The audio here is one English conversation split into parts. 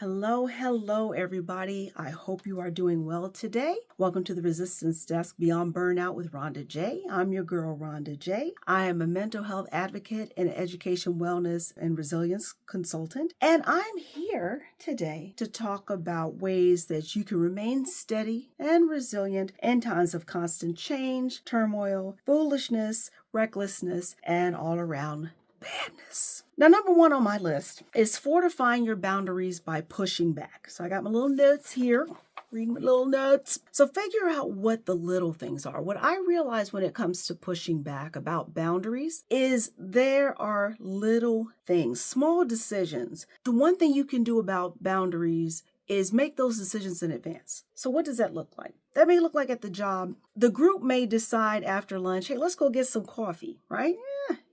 Hello, everybody. I hope you are doing well today. Welcome to the Resistance Desk Beyond Burnout with Rhonda J. I'm your girl, Rhonda J. I am a mental health advocate and education, wellness, and resilience consultant. And I'm here today to talk about ways that you can remain steady and resilient in times of constant change, turmoil, foolishness, recklessness, and all around badness. Now, number one on my list is fortifying your boundaries by pushing back. So I got my little notes here, reading my little notes. So figure out what the little things are. What I realize when it comes to pushing back about boundaries is there are little things, small decisions. The one thing you can do about boundaries is make those decisions in advance. So what does that look like? That may look like at the job, the group may decide after lunch, hey, let's go get some coffee, right?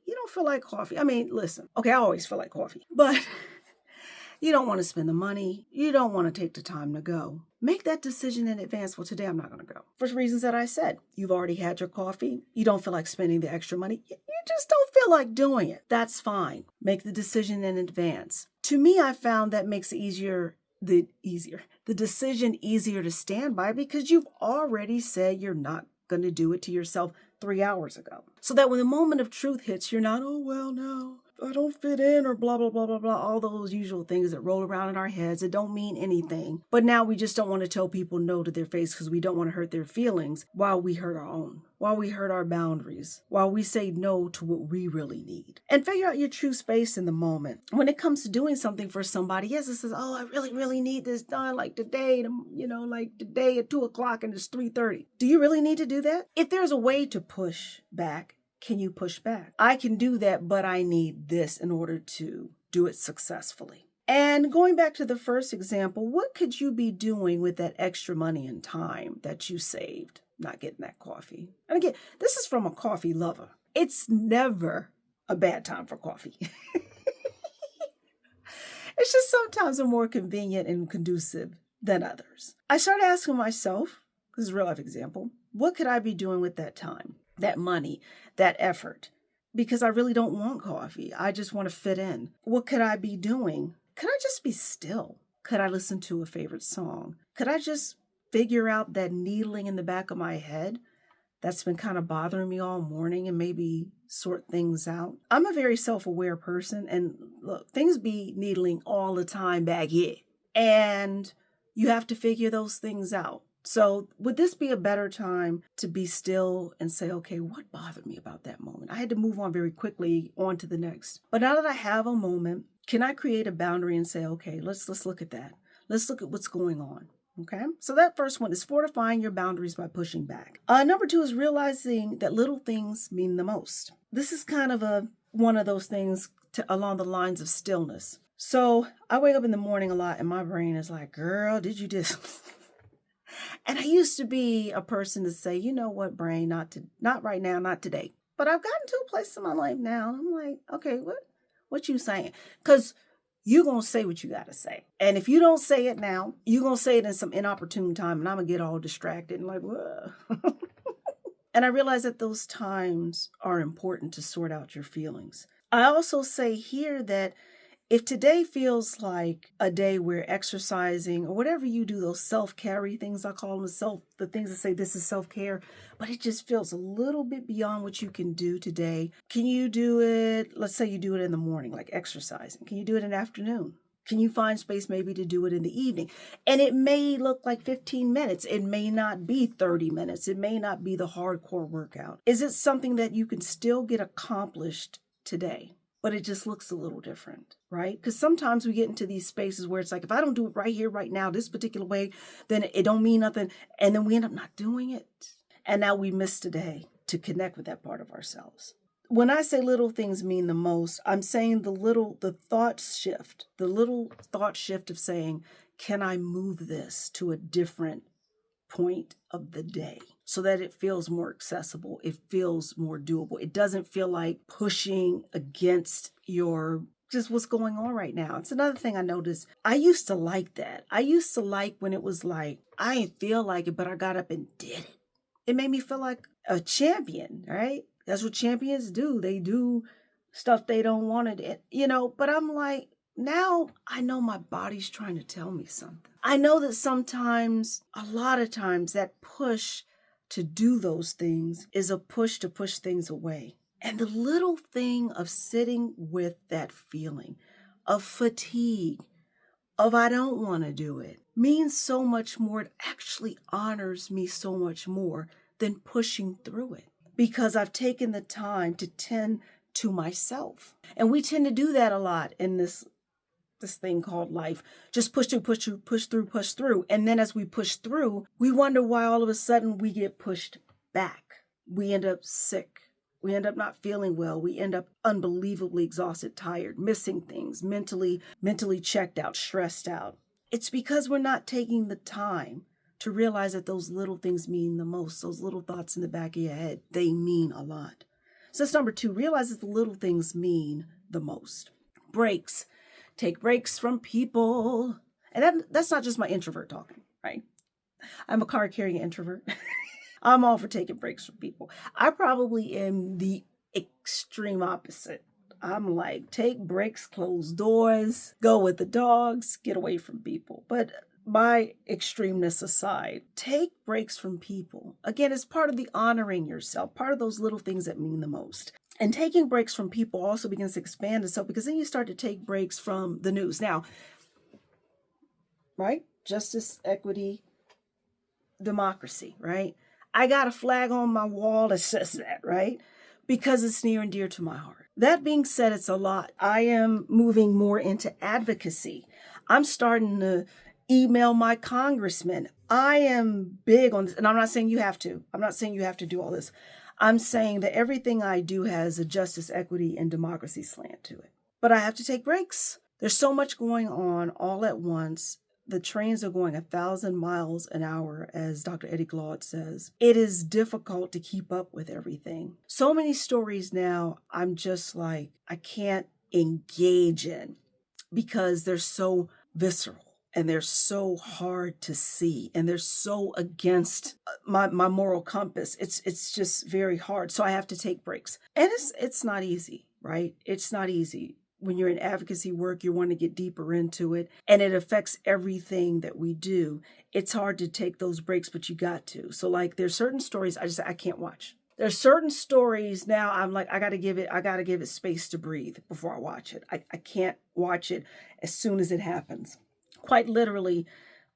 You don't feel like coffee. I mean, listen, okay, I always feel like coffee, but you don't want to spend the money. You don't want to take the time to go. Make that decision in advance. Well, today I'm not going to go. For reasons that I said, you've already had your coffee. You don't feel like spending the extra money. You just don't feel like doing it. That's fine. Make the decision in advance. To me, I found that makes the decision easier to stand by because you've already said you're not going to do it to yourself 3 hours ago. So that when the moment of truth hits, you're not, oh, well, no, I don't fit in or blah, blah, blah, blah, blah, all those usual things that roll around in our heads that don't mean anything. But now we just don't want to tell people no to their face because we don't want to hurt their feelings while we hurt our own, while we hurt our boundaries, while we say no to what we really need. And figure out your true space in the moment. When it comes to doing something for somebody, yes, it says, oh, I really, really need this done like today, like today at 2:00 and it's 3:30. Do you really need to do that? If there's a way to push back, can you push back? I can do that, but I need this in order to do it successfully. And going back to the first example, what could you be doing with that extra money and time that you saved not getting that coffee? And again, this is from a coffee lover. It's never a bad time for coffee. It's just sometimes they're more convenient and conducive than others. I started asking myself, this is a real life example, what could I be doing with that time, that money, that effort? Because I really don't want coffee. I just want to fit in. What could I be doing? Could I just be still? Could I listen to a favorite song? Could I just figure out that needling in the back of my head that's been kind of bothering me all morning and maybe sort things out? I'm a very self-aware person, and look, things be needling all the time back here. And you have to figure those things out. So would this be a better time to be still and say, okay, what bothered me about that moment? I had to move on very quickly on to the next. But now that I have a moment, can I create a boundary and say, okay, let's look at that. Let's look at what's going on. Okay, so that first one is fortifying your boundaries by pushing back. Number two is realizing that little things mean the most. This is kind of one of those things along the lines of stillness. So I wake up in the morning a lot and my brain is like, girl, did you just... And I used to be a person to say, you know what, brain, not right now, not today. But I've gotten to a place in my life now. I'm like, okay, what you saying? Because you're going to say what you got to say. And if you don't say it now, you're going to say it in some inopportune time. And I'm going to get all distracted and like, whoa. And I realize that those times are important to sort out your feelings. I also say here that if today feels like a day where exercising or whatever you do, those self-care things, I call them the things that say this is self-care, but it just feels a little bit beyond what you can do today. Can you do it? Let's say you do it in the morning, like exercising. Can you do it in the afternoon? Can you find space maybe to do it in the evening? And it may look like 15 minutes. It may not be 30 minutes. It may not be the hardcore workout. Is it something that you can still get accomplished today? But it just looks a little different, right? Because sometimes we get into these spaces where it's like, if I don't do it right here, right now, this particular way, then it don't mean nothing. And then we end up not doing it. And now we miss today to connect with that part of ourselves. When I say little things mean the most, I'm saying the little thought shift of saying, can I move this to a different point of the day so that it feels more accessible, it feels more doable. It doesn't feel like pushing against just what's going on right now. It's another thing I noticed. I used to like that. I used to like when it was like, I didn't feel like it, but I got up and did it. It made me feel like a champion, right? That's what champions do. They do stuff they don't want to, but I'm like, now I know my body's trying to tell me something. I know that sometimes, a lot of times, that push to do those things is a push to push things away. And the little thing of sitting with that feeling of fatigue, of I don't want to do it, means so much more. It actually honors me so much more than pushing through it, because I've taken the time to tend to myself. And we tend to do that a lot in this thing called life. Just push through, push through, push through, push through. And then as we push through, we wonder why all of a sudden we get pushed back. We end up sick. We end up not feeling well. We end up unbelievably exhausted, tired, missing things, mentally checked out, stressed out. It's because we're not taking the time to realize that those little things mean the most. Those little thoughts in the back of your head, they mean a lot. So that's number 2. Realize that the little things mean the most. Breaks. Take breaks from people. And that's not just my introvert talking, right? I'm a card-carrying introvert. I'm all for taking breaks from people. I probably am the extreme opposite. I'm like, take breaks, close doors, go with the dogs, get away from people. But my extremeness aside, take breaks from people. Again, it's part of the honoring yourself, part of those little things that mean the most. And taking breaks from people also begins to expand itself, because then you start to take breaks from the news. Now, right? Justice, equity, democracy, right? I got a flag on my wall that says that, right? Because it's near and dear to my heart. That being said, it's a lot. I am moving more into advocacy. I'm starting to email my congressman. I am big on this, and I'm not saying you have to. I'm not saying you have to do all this. I'm saying that everything I do has a justice, equity, and democracy slant to it. But I have to take breaks. There's so much going on all at once. The trains are going 1,000 miles an hour, as Dr. Eddie Glaude says. It is difficult to keep up with everything. So many stories now, I'm just like, I can't engage in, because they're so visceral and they're so hard to see and they're so against my moral compass. It's just very hard. So I have to take breaks. And it's not easy, right? It's not easy. When you're in advocacy work, you want to get deeper into it, and it affects everything that we do. It's hard to take those breaks, but you got to. So like, there's certain stories I can't watch. There's certain stories now I'm like, I got to give it space to breathe before I watch it. I can't watch it as soon as it happens. Quite literally,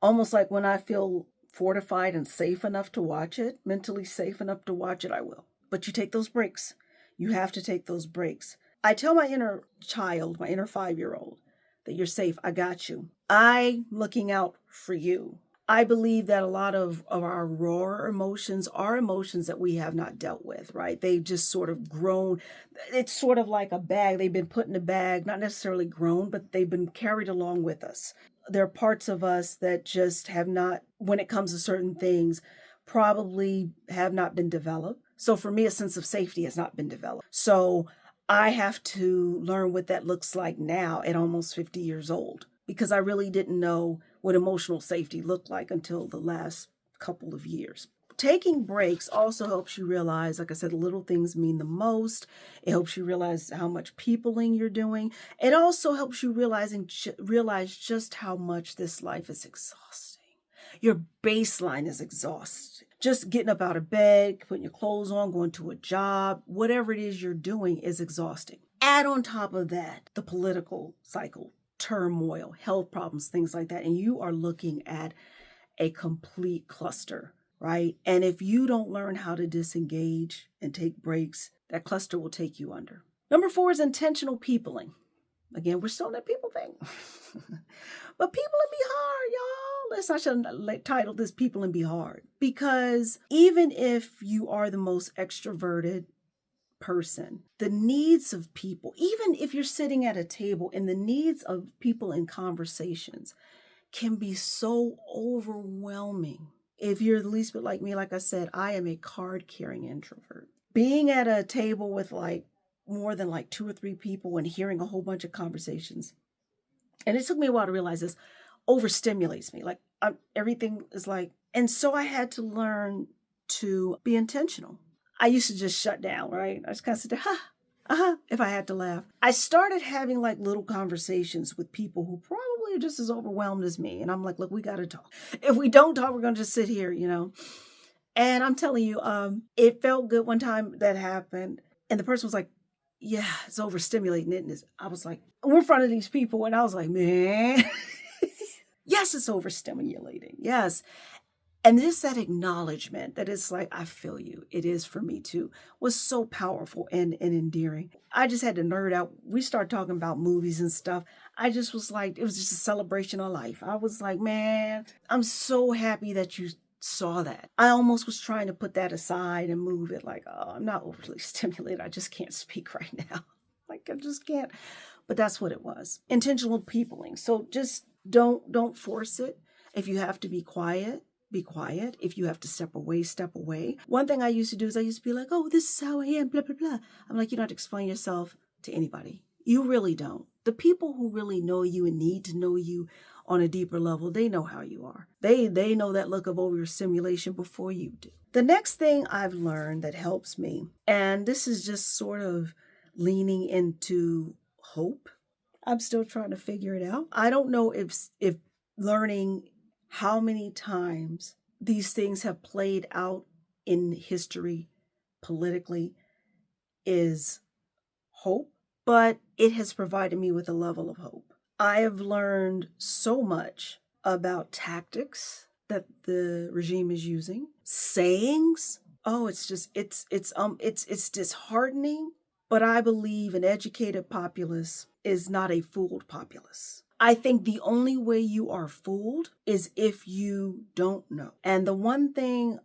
almost like when I feel fortified and safe enough to watch it, mentally safe enough to watch it, I will. But you take those breaks. You have to take those breaks. I tell my inner child, my inner 5-year-old, that you're safe. I got you. I'm looking out for you. I believe that a lot of our raw emotions are emotions that we have not dealt with, right? They've just sort of grown. It's sort of like a bag. They've been put in a bag, not necessarily grown, but they've been carried along with us. There are parts of us that just have not, when it comes to certain things, probably have not been developed. So for me, a sense of safety has not been developed. So I have to learn what that looks like now at almost 50 years old, because I really didn't know what emotional safety looked like until the last couple of years. Taking breaks also helps you realize, like I said, little things mean the most. It helps you realize how much peopling you're doing. It also helps you realize just how much this life is exhausting. Your baseline is exhausted. Just getting up out of bed, putting your clothes on, going to a job, whatever it is you're doing is exhausting. Add on top of that the political cycle, turmoil, health problems, things like that, and you are looking at a complete cluster, right? And if you don't learn how to disengage and take breaks, that cluster will take you under. Number 4 is intentional peopling. Again, we're still in that people thing. But people and be hard, y'all. I should title this People and Be Hard. Because even if you are the most extroverted person, the needs of people, even if you're sitting at a table, and the needs of people in conversations can be so overwhelming. If you're the least bit like me, like I said, I am a card-carrying introvert. Being at a table with like more than like 2 or 3 people and hearing a whole bunch of conversations, and it took me a while to realize this, overstimulates me. Like everything is like, and so I had to learn to be intentional. I used to just shut down, right? I just kind of sit there, if I had to laugh. I started having like little conversations with people who probably are just as overwhelmed as me. And I'm like, look, we got to talk. If we don't talk, we're going to just sit here, And I'm telling you, it felt good one time that happened. And the person was like, yeah, it's overstimulating, isn't it? I was like, we're in front of these people. And I was like, man, yes, it's overstimulating. Yes. And just that acknowledgement that it's like, I feel you. It is for me too, was so powerful and endearing. I just had to nerd out. We started talking about movies and stuff. I just was like, it was just a celebration of life. I was like, man, I'm so happy that you saw that. I almost was trying to put that aside and move it like, oh, I'm not overly stimulated. I just can't speak right now. Like, I just can't. But that's what it was. Intentional peopling. So just don't force it. If you have to be quiet, be quiet. If you have to step away, step away. One thing I used to do is I used to be like, oh, this is how I am, blah, blah, blah. I'm like, you don't have to explain yourself to anybody. You really don't. The people who really know you and need to know you on a deeper level, they know how you are. They know that look of overstimulation before you do. The next thing I've learned that helps me, and this is just sort of leaning into hope. I'm still trying to figure it out. I don't know if learning how many times these things have played out in history politically is hope, but it has provided me with a level of hope. I have learned so much about tactics that the regime is using, sayings. Oh, it's disheartening, but I believe an educated populace is not a fooled populace. I think the only way you are fooled is if you don't know. And the one thing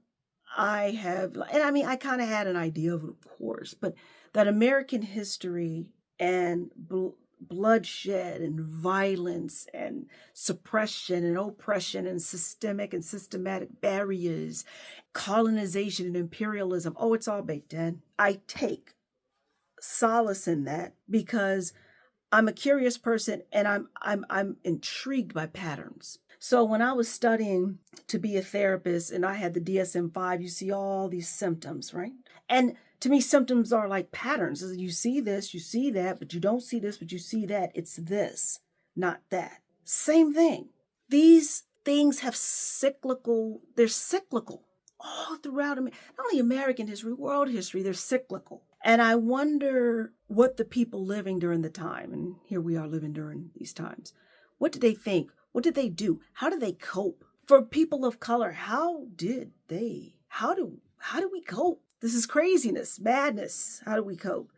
I have, and I mean, I kind of had an idea of it, of course, but that American history and bloodshed and violence and suppression and oppression and systemic and systematic barriers, colonization and imperialism, oh, it's all baked in. I take solace in that because I'm a curious person and I'm intrigued by patterns. So when I was studying to be a therapist and I had the DSM-5, you see all these symptoms, right? And to me, symptoms are like patterns. You see this, you see that, but you don't see this, but you see that. It's this, not that. Same thing. These things have they're cyclical all throughout, not only American history, world history, they're cyclical. And I wonder what the people living during the time, and here we are living during these times, what did they think? What did they do? How did they cope? For people of color, how do we cope? This is craziness, madness. How do we cope?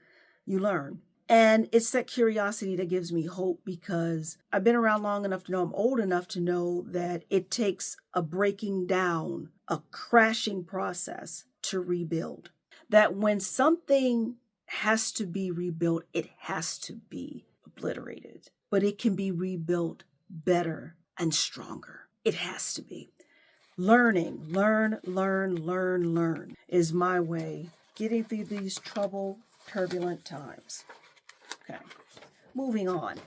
You learn. And it's that curiosity that gives me hope because I've been around long enough to know, I'm old enough to know that it takes a breaking down, a crashing process to rebuild. That when something has to be rebuilt, it has to be obliterated. But it can be rebuilt better and stronger. It has to be. Learn is my way. Getting through these turbulent times. Okay, moving on.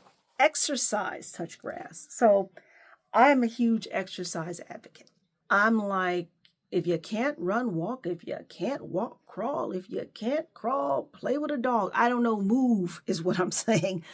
Exercise, touch grass. So I'm a huge exercise advocate. I'm like, if you can't run, walk. If you can't walk, crawl. If you can't crawl, play with a dog. I don't know, move is what I'm saying.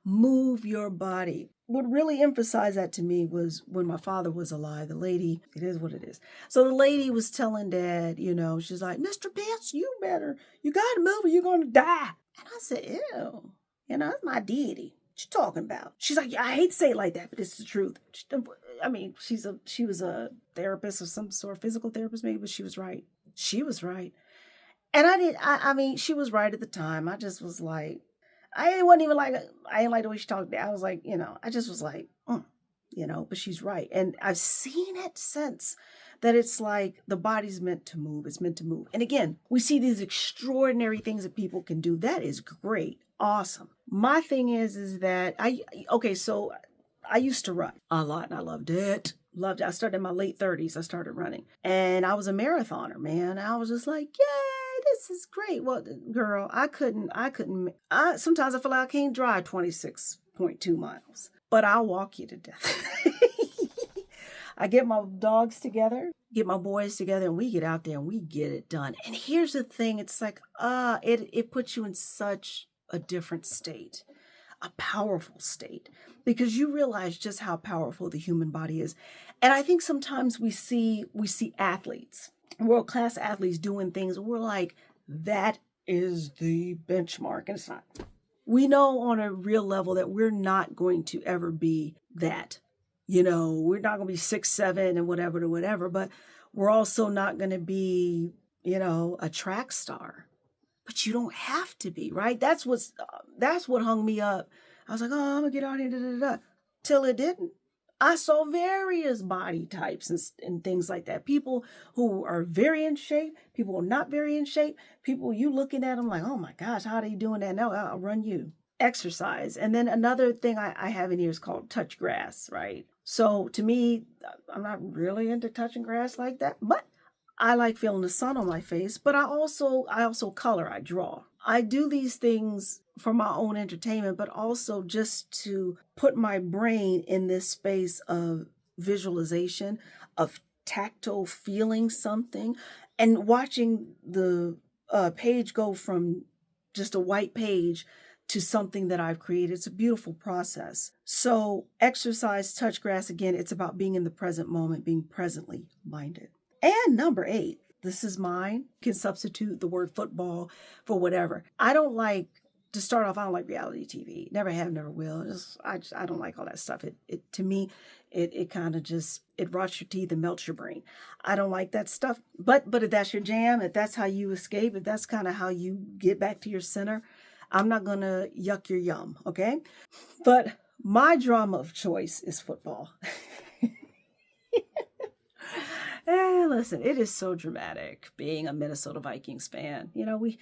Move your body. What really emphasized that to me was when my father was alive, the lady, it is what it is. So the lady was telling Dad, she's like, Mr. Pitts, you got to move or you're going to die. And I said, ew, that's my deity. What you talking about? She's like, I hate to say it like that, but it's the truth. She was a therapist of some sort, physical therapist maybe, but she was right. She was right. And she was right at the time. I just was like, I didn't like the way she talked. I was like, I just was like, but she's right. And I've seen it since that it's like the body's meant to move. It's meant to move. And again, we see these extraordinary things that people can do. That is great. Awesome. My thing is that so I used to run a lot and I loved it. I started in my late 30s. I started running and I was a marathoner, man. I was just like, yay, this is great. Well, girl, sometimes I feel like I can't drive 26.2 miles, but I'll walk you to death. I get my dogs together, get my boys together, and we get out there and we get it done. And here's the thing. It's like, it puts you in such a different state, a powerful state, because you realize just how powerful the human body is. And I think sometimes we see athletes, world-class athletes doing things, and we're like, that is the benchmark. And it's not. We know on a real level that we're not going to ever be that. We're not going to be 6'7" and whatever to whatever, but we're also not going to be, a track star. But you don't have to be, right? That's what hung me up. I was like, oh, I'm gonna get out here, till it didn't. I saw various body types and things like that. People who are very in shape, people who are not very in shape, people you looking at them like, oh my gosh, how are you doing that? No, I'll run you. Exercise. And then another thing I have in here is called touch grass, right? So to me, I'm not really into touching grass like that, but I like feeling the sun on my face, but I also color, I draw. I do these things for my own entertainment, but also just to put my brain in this space of visualization, of tactile feeling something, and watching the page go from just a white page to something that I've created. It's a beautiful process. So exercise, touch grass, again, it's about being in the present moment, being presently minded. And number 8, this is mine. You can substitute the word football for whatever. I don't like reality TV. Never have, never will. I don't like all that stuff. It to me, it kind of just, it rots your teeth and melts your brain. I don't like that stuff. But if that's your jam, if that's how you escape, if that's kind of how you get back to your center, I'm not going to yuck your yum, okay? But my drama of choice is football. Listen, it is so dramatic being a Minnesota Vikings fan. We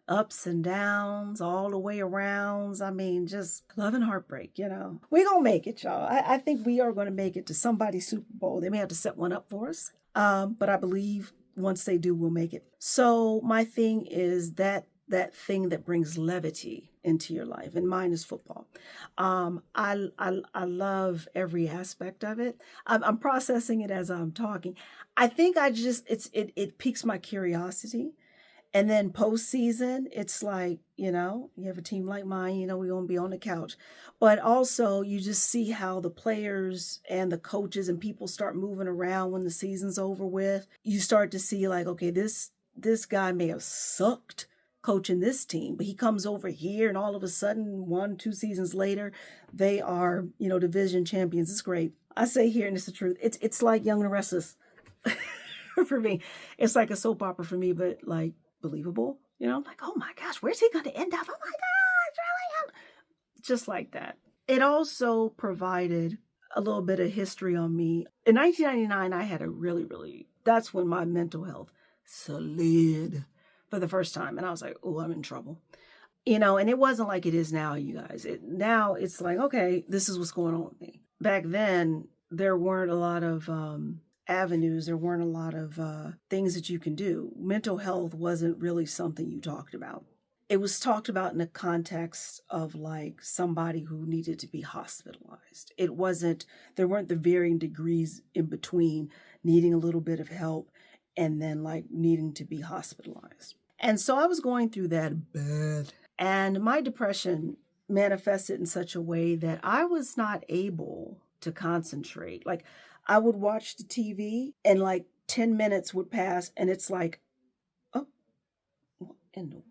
ups and downs all the way around. I mean, just love and heartbreak, We're going to make it, y'all. I think we are going to make it to somebody's Super Bowl. They may have to set one up for us. But I believe once they do, we'll make it. So my thing is that thing that brings levity into your life, and mine is football. I love every aspect of it. I'm processing it as I'm talking. I think it piques my curiosity. And then postseason, it's like, you have a team like mine, we're going to be on the couch. But also you just see how the players and the coaches and people start moving around when the season's over with. You start to see like, okay, this guy may have sucked coaching this team, but he comes over here and all of a sudden 1-2 seasons later, they are, division champions. It's great. I say here, and it's the truth. It's like Young and the Restless for me. It's like a soap opera for me, but like believable, like, oh my gosh, where's he going to end up? Oh my gosh, really? Just like that. It also provided a little bit of history on me. In 1999, I had that's when my mental health slid for the first time. And I was like, oh, I'm in trouble. And it wasn't like it is now, you guys. Now it's like, okay, this is what's going on with me. Back then, there weren't a lot of avenues. There weren't a lot of things that you can do. Mental health wasn't really something you talked about. It was talked about in the context of like somebody who needed to be hospitalized. There weren't the varying degrees in between needing a little bit of help and then like needing to be hospitalized. And so I was going through that bad. And my depression manifested in such a way that I was not able to concentrate. Like I would watch the TV and like 10 minutes would pass and it's like, oh, what in the world?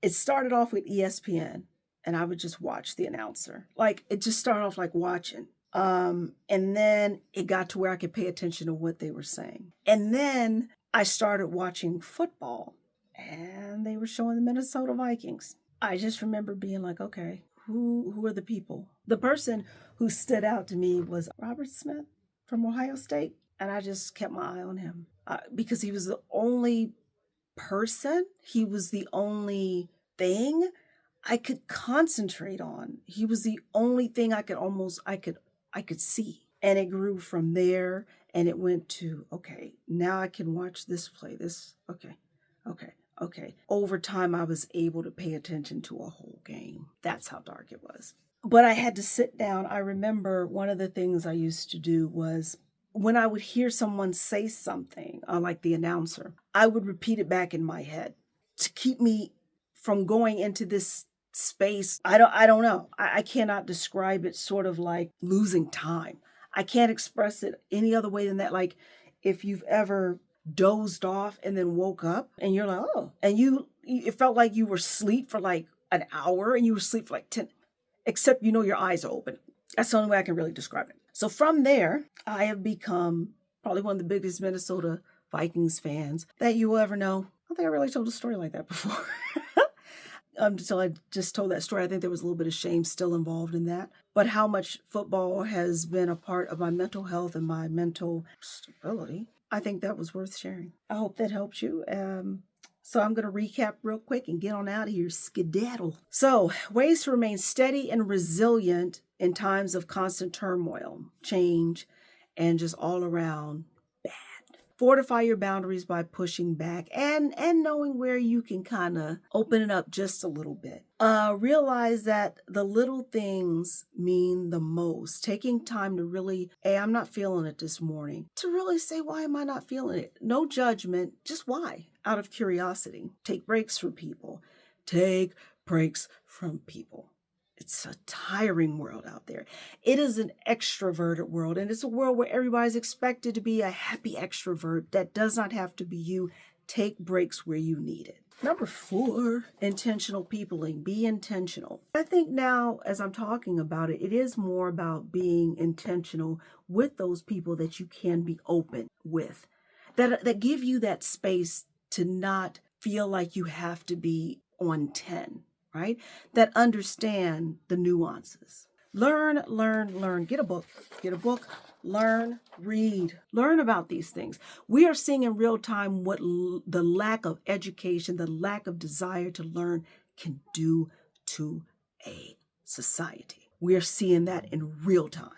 It started off with ESPN and I would just watch the announcer. Like it just started off like watching. And then it got to where I could pay attention to what they were saying. And then I started watching football and they were showing the Minnesota Vikings. I just remember being like, okay, who are the people? The person who stood out to me was Robert Smith from Ohio State. And I just kept my eye on him because he was the only person. He was the only thing I could concentrate on. He was the only thing I could see. And it grew from there and it went to, okay, now I can watch this play. Okay. Over time, I was able to pay attention to a whole game. That's how dark it was. But I had to sit down. I remember one of the things I used to do was when I would hear someone say something, like the announcer, I would repeat it back in my head to keep me from going into this space. I don't know. I cannot describe it, sort of like losing time. I can't express it any other way than that. Like if you've ever dozed off and then woke up and you're like, oh, and it felt like you were asleep for like an hour and you were asleep for like 10, except your eyes are open. That's the only way I can really describe it. So from there, I have become probably one of the biggest Minnesota Vikings fans that you will ever know. I don't think I really told a story like that before. Until I just told that story, I think there was a little bit of shame still involved in that. But how much football has been a part of my mental health and my mental stability, I think that was worth sharing. I hope that helps you. So I'm going to recap real quick and get on out of here, skedaddle. So ways to remain steady and resilient in times of constant turmoil, change, and just all around bad. Fortify your boundaries by pushing back and knowing where you can kind of open it up just a little bit. Realize that the little things mean the most. Taking time to really, hey, I'm not feeling it this morning. To really say, why am I not feeling it? No judgment, just why? Out of curiosity. Take breaks from people. Take breaks from people. It's a tiring world out there. It is an extroverted world, and it's a world where everybody's expected to be a happy extrovert. That does not have to be you. Take breaks where you need it. Number 4, intentional peopling. Be intentional. I think now, as I'm talking about it, it is more about being intentional with those people that you can be open with, that give you that space to not feel like you have to be on 10. Right? That understand the nuances. Learn. Get a book, learn, read, learn about these things. We are seeing in real time what the lack of education, the lack of desire to learn can do to a society. We are seeing that in real time.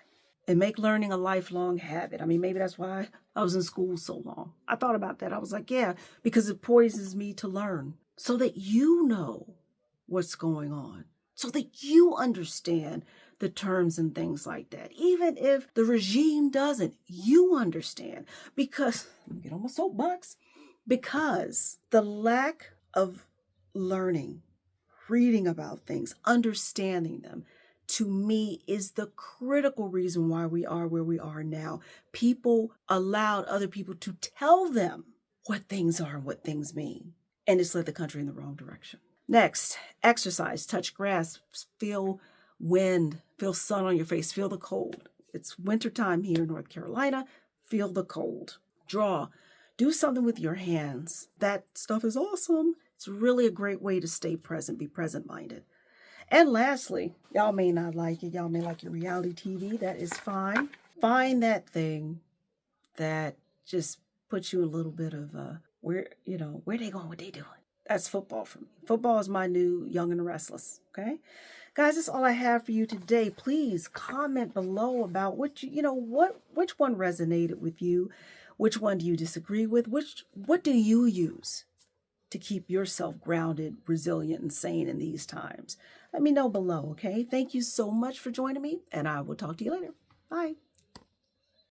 And make learning a lifelong habit. I mean, maybe that's why I was in school so long. I thought about that. I was like, yeah, because it poisons me to learn so that you know what's going on, so that you understand the terms and things like that. Even if the regime doesn't, you understand. Because, let me get on my soapbox, because the lack of learning, reading about things, understanding them, to me is the critical reason why we are where we are now. People allowed other people to tell them what things are and what things mean. And it's led the country in the wrong direction. Next, exercise, touch grass, feel wind, feel sun on your face, feel the cold. It's wintertime here in North Carolina. Feel the cold. Draw. Do something with your hands. That stuff is awesome. It's really a great way to stay present, be present-minded. And lastly, y'all may not like it. Y'all may like your reality TV. That is fine. Find that thing that just puts you a little bit of where they going, what they doing. That's football for me. Football is my new Young and Restless, okay? Guys, that's all I have for you today. Please comment below about which one resonated with you. Which one do you disagree with? What do you use to keep yourself grounded, resilient, and sane in these times? Let me know below, okay? Thank you so much for joining me, and I will talk to you later. Bye.